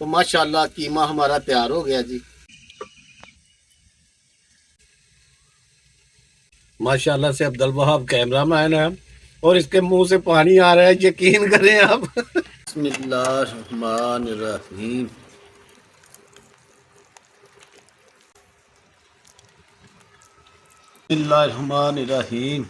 तो माशाल्लाह कीमा हमारा तैयार हो गया जी। माशाल्लाह से अब्दुल वहाब कैमरामैन है और इसके मुंह से पानी आ रहा है, यकीन करें आप। बिस्मिल्लाहिर्रहमानिर्रहीम। बिस्मिल्लाहिर्रहमानिर्रहीम।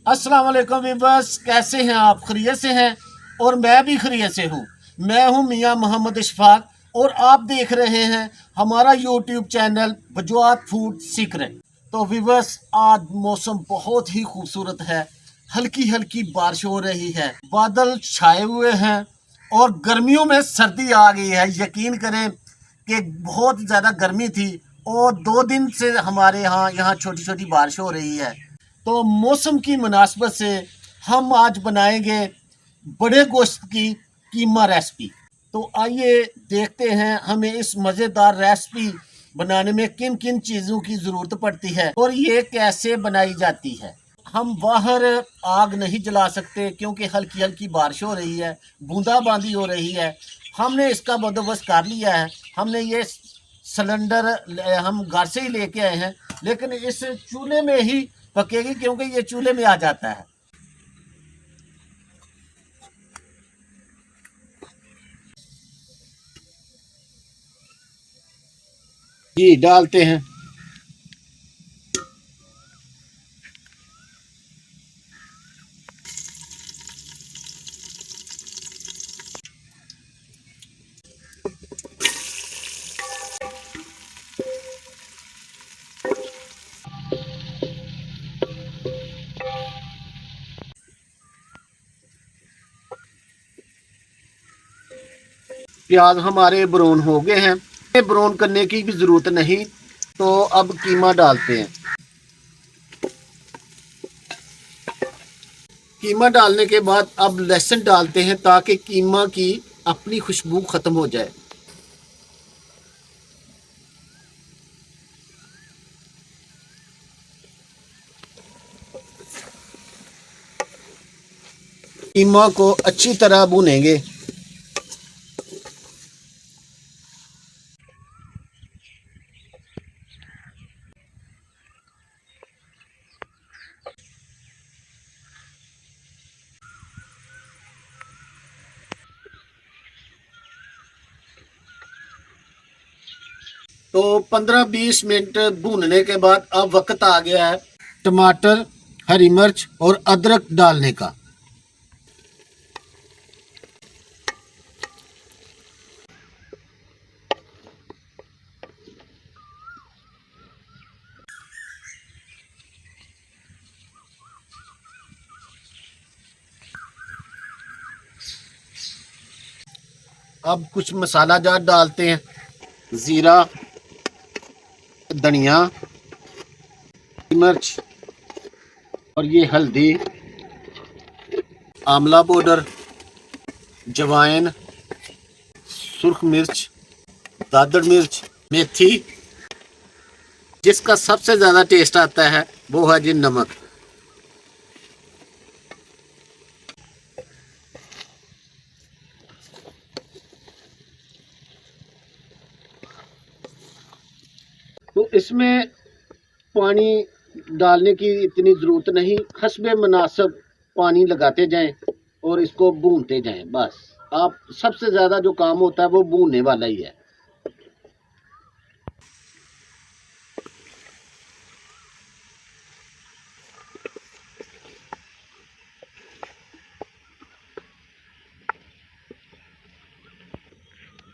अस्सलाम वालेकुम व्यूअर्स, कैसे हैं आप? खैरियत से हैं? और मैं भी खैरियत से हूँ। मैं हूँ मियाँ मोहम्मद इशफाक और आप देख रहे हैं हमारा यूट्यूब चैनल वजूहात फूड सीक्रेट। तो व्यूअर्स, आज मौसम बहुत ही खूबसूरत है। हल्की हल्की बारिश हो रही है, बादल छाए हुए हैं और गर्मियों में सर्दी आ गई है। यकीन करें कि बहुत ज़्यादा गर्मी थी और 2 दिन से हमारे यहाँ छोटी छोटी बारिश हो रही है। तो मौसम की मुनासबत से हम आज बनाएंगे बड़े गोश्त की कीमा रेसिपी। तो आइए देखते हैं हमें इस मज़ेदार रेसिपी बनाने में किन किन चीज़ों की ज़रूरत पड़ती है और ये कैसे बनाई जाती है। हम बाहर आग नहीं जला सकते क्योंकि हल्की हल्की बारिश हो रही है, बूंदाबांदी हो रही है। हमने इसका बंदोबस्त कर लिया है। हमने ये सिलेंडर हम घर से ही लेके आए हैं, लेकिन इस चूल्हे में ही पकेगी क्योंकि ये चूल्हे में आ जाता है। घी डालते हैं। प्याज हमारे ब्राउन हो गए हैं, ब्राउन करने की भी ज़रूरत नहीं। तो अब कीमा डालते हैं। कीमा डालने के बाद अब लहसुन डालते हैं ताकि कीमा की अपनी खुशबू ख़त्म हो जाए। कीमा को अच्छी तरह भूनेंगे। तो 15-20 मिनट भूनने के बाद अब वक्त आ गया है टमाटर, हरी मिर्च और अदरक डालने का। अब कुछ मसाला जार डालते हैं। ज़ीरा, धनिया, मिर्च और ये हल्दी, आंवला पाउडर, जवाइन, सुर्ख मिर्च, दादड़ मिर्च, मेथी। जिसका सबसे ज़्यादा टेस्ट आता है वो है जी नमक। इसमें पानी डालने की इतनी ज़रूरत नहीं, हस्बे मुनासिब पानी लगाते जाएं और इसको भूनते जाएं। बस आप सबसे ज़्यादा जो काम होता है वो भूनने वाला ही है।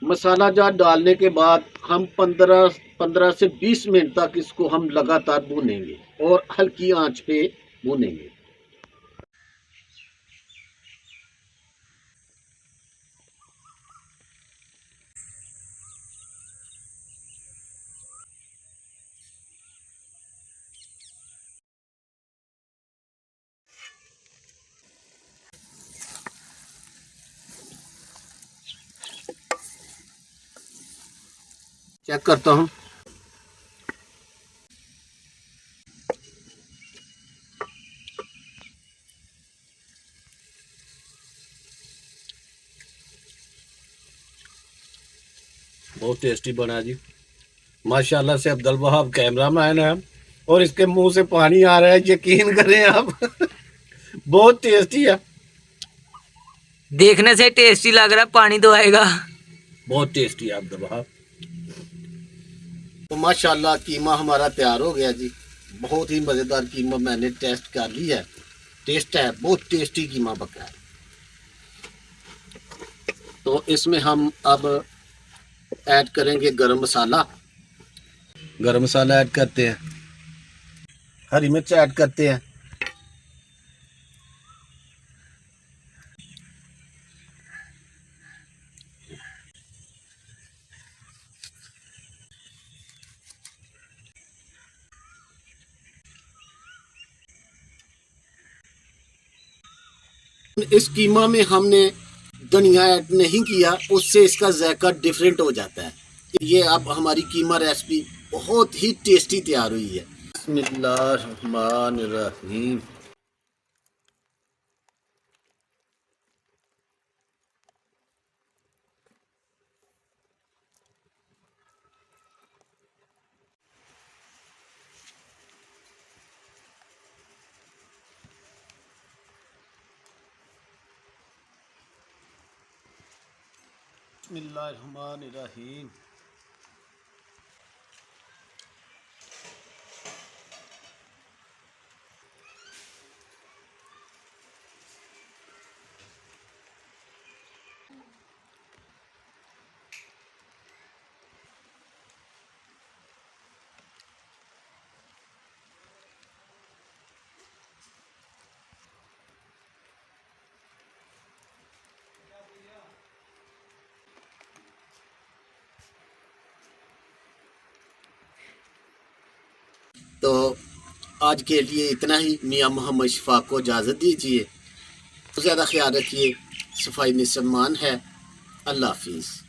मसाला जार डालने के बाद हम 15 से 20 मिनट तक इसको हम लगातार भूनेंगे और हल्की आंच पे भूनेंगे। चेक करता हूँ। बहुत टेस्टी बना जी, माशाल्लाह से। अब्दुल वहाब कैमरामैन है और इसके मुंह से पानी आ रहा है, यकीन करें आप। बहुत टेस्टी है, देखने से टेस्टी लग रहा है, पानी तो आएगा। बहुत टेस्टी है अब्दुल वहाब। तो माशाल्लाह कीमा हमारा तैयार हो गया जी। बहुत ही मज़ेदार कीमा मैंने टेस्ट कर लिया है। टेस्ट है, बहुत टेस्टी कीमा पका है। तो इसमें हम अब ऐड करेंगे गरम मसाला। गरम मसाला ऐड करते हैं, हरी मिर्च ऐड करते हैं, इस कीमा में हमने धनिया ऐड नहीं किया, उससे इसका जायका डिफरेंट हो जाता है। ये अब हमारी कीमा रेसिपी बहुत ही टेस्टी तैयार हुई है। बिस्मिल्लाहिर्रहमानिर्रहीम। बिस्मिल्लाहिर्रहमानिर्रहीम। तो आज के लिए इतना ही। मियाँ मोहम्मद शफाक को इजाज़त दीजिए। ज़्यादा ख्याल रखिए, सफाई में सम्मान है। अल्लाह हाफिज़।